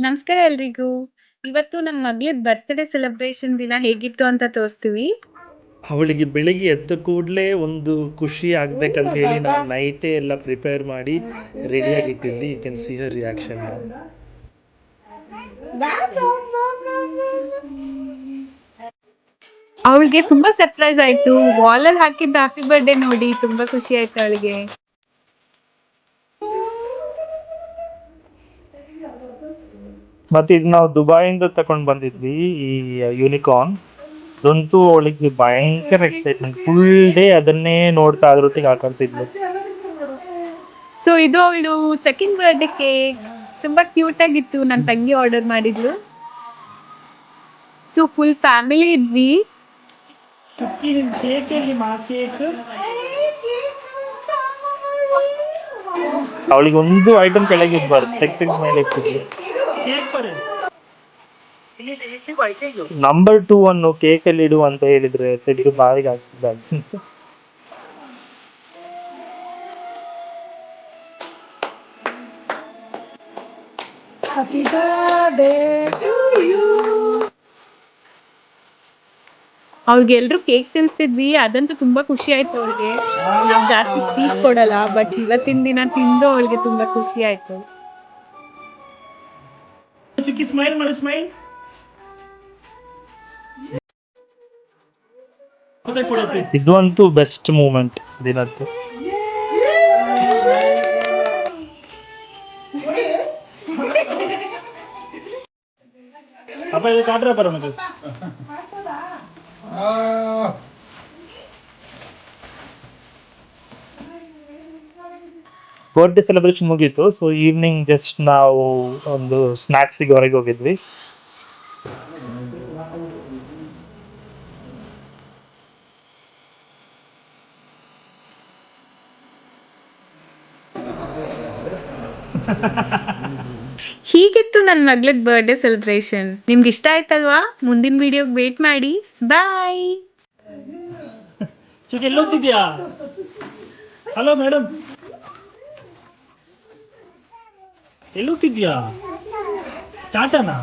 ನಮಸ್ಕಾರ ಎಲ್ರಿಗೂ. ಇವತ್ತು ನನ್ನ ಮಗಳಿದ್ ಬರ್ತ್‌ಡೇ ಸೆಲೆಬ್ರೇಷನ್ ದಿನ ಹೇಗಿತ್ತು ಅಂತ ತೋರಿಸ್ತೀವಿ. ಅವಳಿಗೆ ಬೆಳಿಗ್ಗೆ ಎದ್ದ ಕೂಡಲೇ ಒಂದು ಖುಷಿ ಆಗ್ಬೇಕಂತ ಹೇಳಿ ನಾವು ನೈಟೇ ಎಲ್ಲ ಪ್ರಿಪೇರ್ ಮಾಡಿ ರೆಡಿಯಾಗಿ ಇಟ್ಟಿದ್ವಿ. You can see her reaction. ಅವಳಿಗೆ ತುಂಬಾ ಸರ್ಪ್ರೈಸ್ ಆಯ್ತು. ವಾಲಲ್ಲಿ ಹಾಕಿದ್ದ ಹ್ಯಾಪಿ ಬರ್ತ್‌ಡೇ ನೋಡಿ ತುಂಬಾ ಖುಷಿ ಆಯ್ತು ಅವಳಿಗೆ. ಮತ್ತೆ ಇದು ನಾವು ದುಬೈಯಿಂದ ತಗೊಂಡು ಬಂದಿದ್ವಿ ಈ ಯೂನಿಕಾರ್ನ್. ಅದಂತೂ ಅವಳಿಗೆ ಭಯಂಕರ ಎಕ್ಸೈಟ್ಮೆಂಟ್, ಫುಲ್ ಡೇ ಅದನ್ನೇ ನೋಡ್ತಾ ಅದ್ರೊಟ್ಟಿಗೆ ಆಟಾಡ್ತಿದ್ಲು. ಸೊ ಇದು ಅವಳು ಸೆಕೆಂಡ್ ಬರ್ತ್‌ಡೇ ಕೇಕ್. ತುಂಬಾ ಕ್ಯೂಟ್ ಆಗಿತ್ತು. ನನ್ನ ತಂಗಿ ಆರ್ಡರ್ ಮಾಡಿದ್ಲು. ಸೊ ಫುಲ್ ಫ್ಯಾಮಿಲಿ ಇದ್ವಿ. ಅವಳಿಗೆ ಒಂದು ಐಟಮ್ ಕೆಳಗೆ ಇರ್ಬಾರ್ದು, ತೆಗ್ದ ಮೇಲೆ ಇಟ್ಟಿದ್ವಿ. ನಂಬರ್ 2 ಅನ್ನು ಕೇಕಲ್ಲಿ ಇಡು ಅಂತ ಹೇಳಿದ್ರೆ ತೆಗೆದು ಬಾಯಿಗೆ ಹಾಕ್ತಿದ್ದ. ಅವ್ಳಿಗೆ ಎಲ್ರು ಕೇಕ್ ತಿನ್ನಿಸ್ತಿದ್ವಿ. ಅದಂತೂ ತುಂಬಾ ಖುಷಿ ಆಯ್ತು ಅವಳಿಗೆ. ನಾವು ಜಾಸ್ತಿ ಸ್ವೀಟ್ ಕೊಡಲ್ಲ, ಬಟ್ ಇವತ್ತಿನ ದಿನ ತಿಂದು ಅವಳಿಗೆ ತುಂಬಾ ಖುಷಿ ಆಯ್ತು. ಸ್ಮೈಲ್ ಮಾಡಿ, ಸ್ಮೈಲ್. ಇದು ಅಂತೂ ಬೆಸ್ಟ್ ಮೂಮೆಂಟ್ ದಿನದ್ದು. ಅಪ್ಪ ಇದು ಕಾಟ್ರ ಬರೋಣ. ಬರ್ತ್ಡೇ ಸೆಲೆಬ್ರೇಷನ್ ಮುಗೀತು. ಸೊ ಈವ್ನಿಂಗ್ ಜಸ್ಟ್ ನಾವು ಒಂದು ಸ್ನ್ಯಾಕ್ಸಿಗೆ ಹೊರಗೆ ಹೋಗಿದ್ವಿ. ಹೀಗಿತ್ತು ನನ್ನ ಮಗಳದ್ ಬರ್ತ್‌ಡೇ ಸೆಲೆಬ್ರೇಷನ್. ನಿಮ್ಗೆ ಇಷ್ಟ ಆಯ್ತಲ್ವಾ? ಮುಂದಿನ ವಿಡಿಯೋಗೆ ವೇಟ್ ಮಾಡಿ. ಬಾಯ್. ಎಲ್ಲೋಗ್ತಿದ್ಯಾ? ಹಲೋ ಮೇಡಮ್, ಎಲ್ಲೋಗ್ತಿದ್ಯಾ? ಟಾಟಾನಾ?